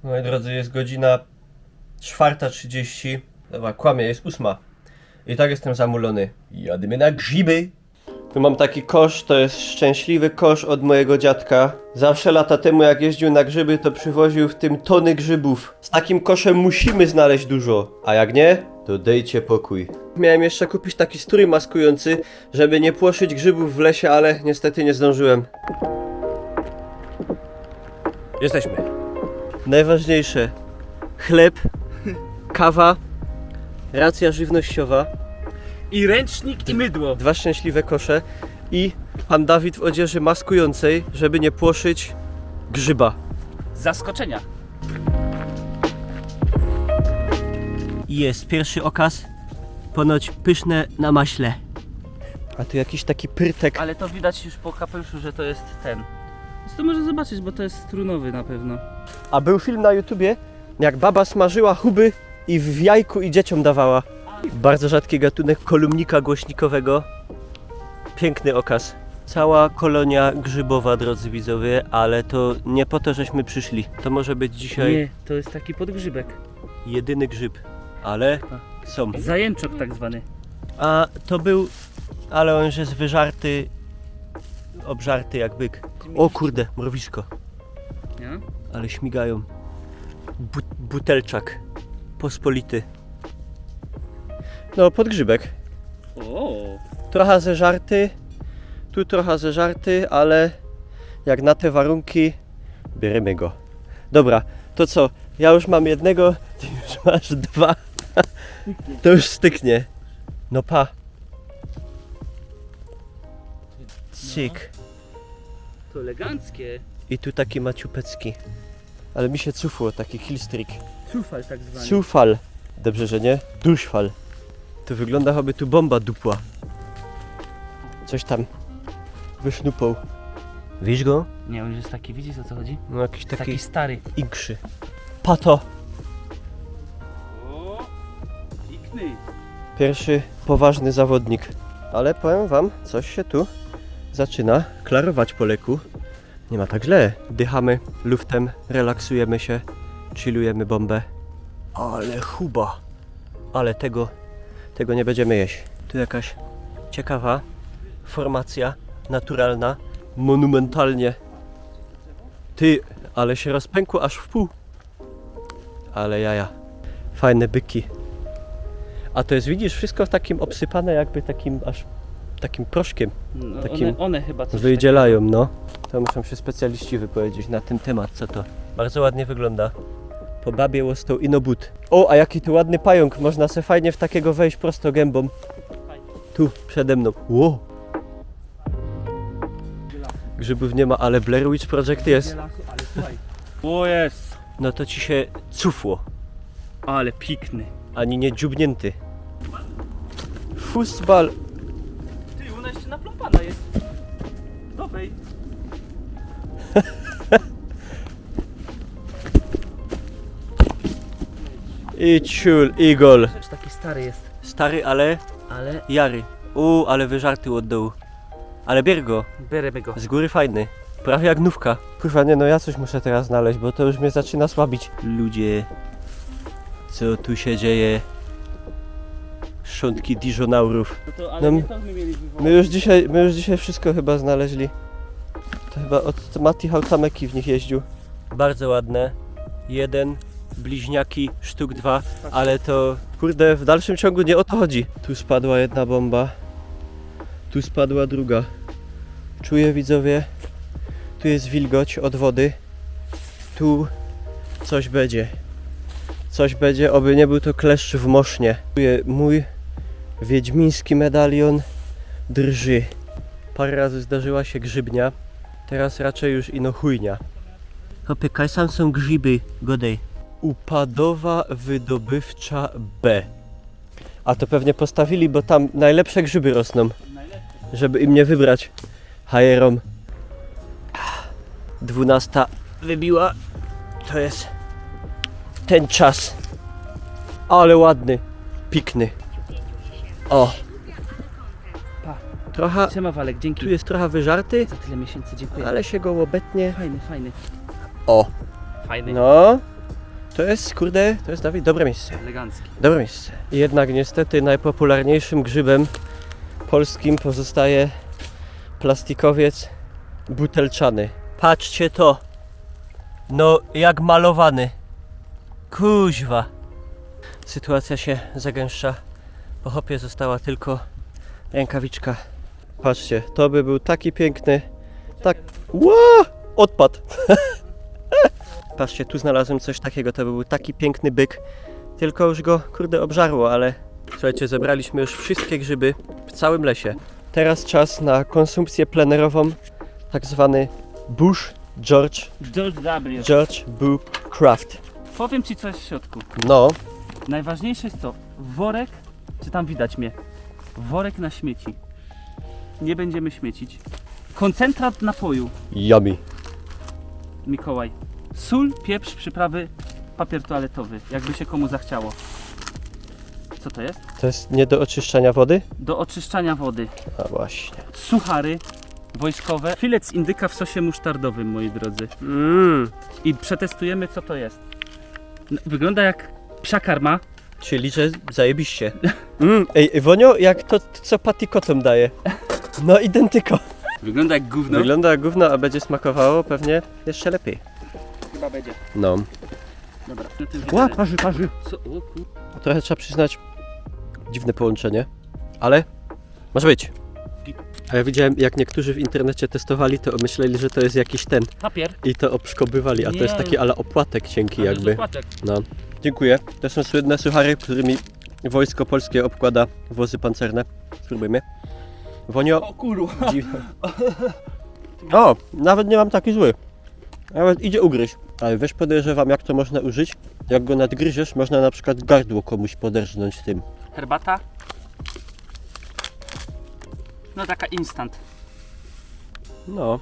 Moi drodzy, jest godzina 4:30. Dobra, kłamie, jest 8. I tak jestem zamulony. Jademy na grzyby. Tu mam taki kosz, to jest szczęśliwy kosz od mojego dziadka. Zawsze lata temu jak jeździł na grzyby, to przywoził w tym tony grzybów. Z takim koszem musimy znaleźć dużo, a jak nie, to dejcie pokój. Miałem jeszcze kupić taki strój maskujący, żeby nie płoszyć grzybów w lesie, ale niestety nie zdążyłem. Jesteśmy. Najważniejsze: chleb, kawa, racja żywnościowa, I ręcznik i mydło. 2 szczęśliwe kosze i pan Dawid w odzieży maskującej, żeby nie płoszyć grzyba. Z zaskoczenia. Jest pierwszy okaz, ponoć pyszne na maśle. A tu jakiś taki pyrtek. Ale to widać już po kapeluszu, że to jest ten. Więc to może zobaczyć, bo to jest strunowy na pewno. A był film na YouTubie, jak baba smażyła chuby i w jajku i dzieciom dawała. Bardzo rzadki gatunek kolumnika głośnikowego. Piękny okaz. Cała kolonia grzybowa, drodzy widzowie, ale to nie po to, żeśmy przyszli. To może być dzisiaj Nie, to jest taki podgrzybek. jedyny grzyb, ale są. Zajęczok tak zwany. A to był, ale on już jest wyżarty, obżarty jak byk. O kurde, mrowisko, Nie? ale śmigają. Butelczak, pospolity. No, podgrzybek. O. Trochę zeżarty, tu trochę zeżarty, ale jak na te warunki, bierzemy go. Dobra, to co? Ja już mam jednego, ty już masz 2. To już styknie. No pa. Cyk. To eleganckie. I tu taki maciupecki. Ale mi się cufło, taki killstreak. Cufal tak zwany. Cufal. Dobrze, że nie? Duszfal. To wygląda, jakby tu bomba dupła. Coś tam wysznupał. Widzisz go? Nie, on już jest taki, widzisz o co chodzi? No jakiś taki Taki stary. inkrzy. Pato. O, pikny. Pierwszy poważny zawodnik. Ale powiem wam, coś się tu zaczyna klarować po leku. Nie ma tak źle. Dychamy luftem, relaksujemy się, chillujemy bombę. Ale chuba. Ale tego nie będziemy jeść. Tu jakaś ciekawa formacja naturalna, monumentalnie. Ty, ale się rozpękło aż w pół. Ale jaja. Fajne byki. A to jest, widzisz, wszystko takim obsypane jakby takim aż takim proszkiem. No, Takim one chyba coś wydzielają, no. To muszą się specjaliści wypowiedzieć na ten temat, co to. Bardzo ładnie wygląda. Po babie łostą inobut. O, a jaki tu ładny pająk. Można se fajnie w takiego wejść prosto gębą. Tu, przede mną. Ło. Grzybów nie ma, ale Blair Witch Project jest. O jest. No to ci się cufło. Ale pikny. Ani nie dziubnięty. Fußball. Ty, ona jeszcze napląpana jest. Dobrej. I ciul, i gol. Taki stary jest. Stary, ale Ale jary. Ale wyżarty od dołu. Ale bier go. bierzemy go. Z góry fajny. Prawie jak nówka. Kurwa, nie no, ja coś muszę teraz znaleźć, bo to już mnie zaczyna słabić. Ludzie, co tu się dzieje? Szczątki diżonaurów. No to, ale No, nie to my mieli wywołać. My już dzisiaj wszystko chyba znaleźli. To chyba od Mati Hałtameki w nich jeździł. Bardzo ładne. Jeden, bliźniaki, sztuk 2, ale to kurde, w dalszym ciągu nie o to chodzi. Tu spadła jedna bomba. Tu spadła druga. Czuję, widzowie, tu jest wilgoć od wody. Tu coś będzie. Coś będzie, oby nie był to kleszcz w mosznie. Czuję, mój wiedźmiński medalion drży. Parę razy zdarzyła się grzybnia. Teraz raczej już ino chujnia. Hopie, kaj sam są grzyby, godej. Upadowa wydobywcza B. A to pewnie postawili, bo tam najlepsze grzyby rosną. Żeby im nie wybrać hajerom. 12 wybiła. To jest ten czas. Ale ładny, pikny. O. Pa. Trochę, Siema Walek, dzięki. tu jest trochę wyżarty, Za tyle miesięcy, dziękuję. ale się go obetnie. Fajny, fajny. O. Fajny. No, To jest, kurde, to jest, Dawid, dobre miejsce. Elegancki. Dobre miejsce. Jednak niestety najpopularniejszym grzybem polskim pozostaje plastikowiec butelczany. Patrzcie to. No, jak malowany. Kuźwa. Sytuacja się zagęszcza. Po hopie została tylko rękawiczka. Patrzcie, to by był taki piękny. Tak. Ła! Odpadł. Patrzcie, tu znalazłem coś takiego. To by był taki piękny byk. Tylko już go, kurde, obżarło, ale słuchajcie, zebraliśmy już wszystkie grzyby w całym lesie. Teraz czas na konsumpcję plenerową, tak zwany Bush George Bushcraft. Powiem ci coś w środku. No, Najważniejsze jest co? Worek, czy tam widać mnie? Worek na śmieci. Nie będziemy śmiecić. Koncentrat napoju. yummy. Mikołaj. Sól, pieprz, przyprawy, papier toaletowy. Jakby się komu zachciało. Co to jest? To jest nie do oczyszczania wody? Do oczyszczania wody. A właśnie. Suchary wojskowe. Filet indyka w sosie musztardowym, moi drodzy. I przetestujemy, co to jest. Wygląda jak psia karma. Czyli, że zajebiście. Ej, Wonio, jak to, co Patty kotom daje. No, identyko. Wygląda jak gówno. Wygląda jak gówno, a będzie smakowało pewnie jeszcze lepiej. Chyba będzie. No. Dobra. Na tym Ła, parzy. Co? O kur... Trochę trzeba przyznać, dziwne połączenie, ale może być. A ja widziałem, jak niektórzy w internecie testowali, to myśleli, że to jest jakiś ten Papier. i to obszkobywali, a to jest Nie. taki ale opłatek cienki Ale jakby. dokładek. No. Dziękuję. To są słynne suchary, którymi wojsko polskie obkłada wozy pancerne. Spróbujmy. Wonio. O kurwa. O, nawet nie mam taki zły. Nawet idzie ugryźć. Ale wiesz, podejrzewam, jak to można użyć? Jak go nadgryziesz, można na przykład gardło komuś poderżnąć tym. Herbata. No taka instant. No.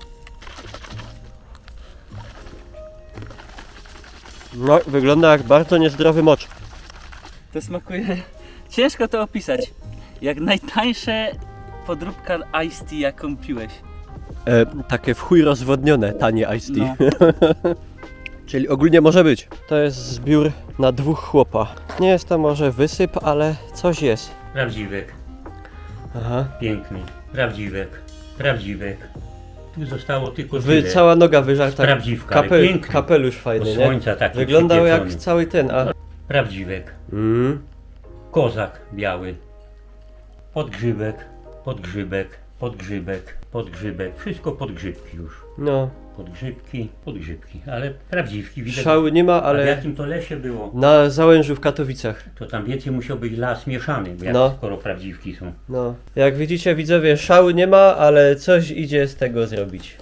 No, wygląda jak bardzo niezdrowy mocz. To smakuje... Ciężko to opisać. Jak najtańsze podróbka iced tea, jaką piłeś. Takie w chuj rozwodnione, tanie iced tea. No. Czyli ogólnie może być. To jest zbiór na 2 chłopa. Nie jest to może wysyp, ale coś jest. Prawdziwek, Aha. piękny, prawdziwek. Tu zostało tylko tyle. Cała noga wyżarta. Prawdziwka, ale piękny. Kapelusz Od fajny, nie? słońca taki Wyglądał jak przypieczony. cały ten, a... Prawdziwek, kozak biały, podgrzybek, wszystko podgrzybki już. No, Podgrzybki, ale prawdziwki widać. szału nie ma, A w ale jakim to lesie było? na Załężu w Katowicach. To tam więcej musiał być las mieszany, bo jak No. skoro prawdziwki są. No, jak widzicie widzowie, szału nie ma, ale coś idzie z tego zrobić.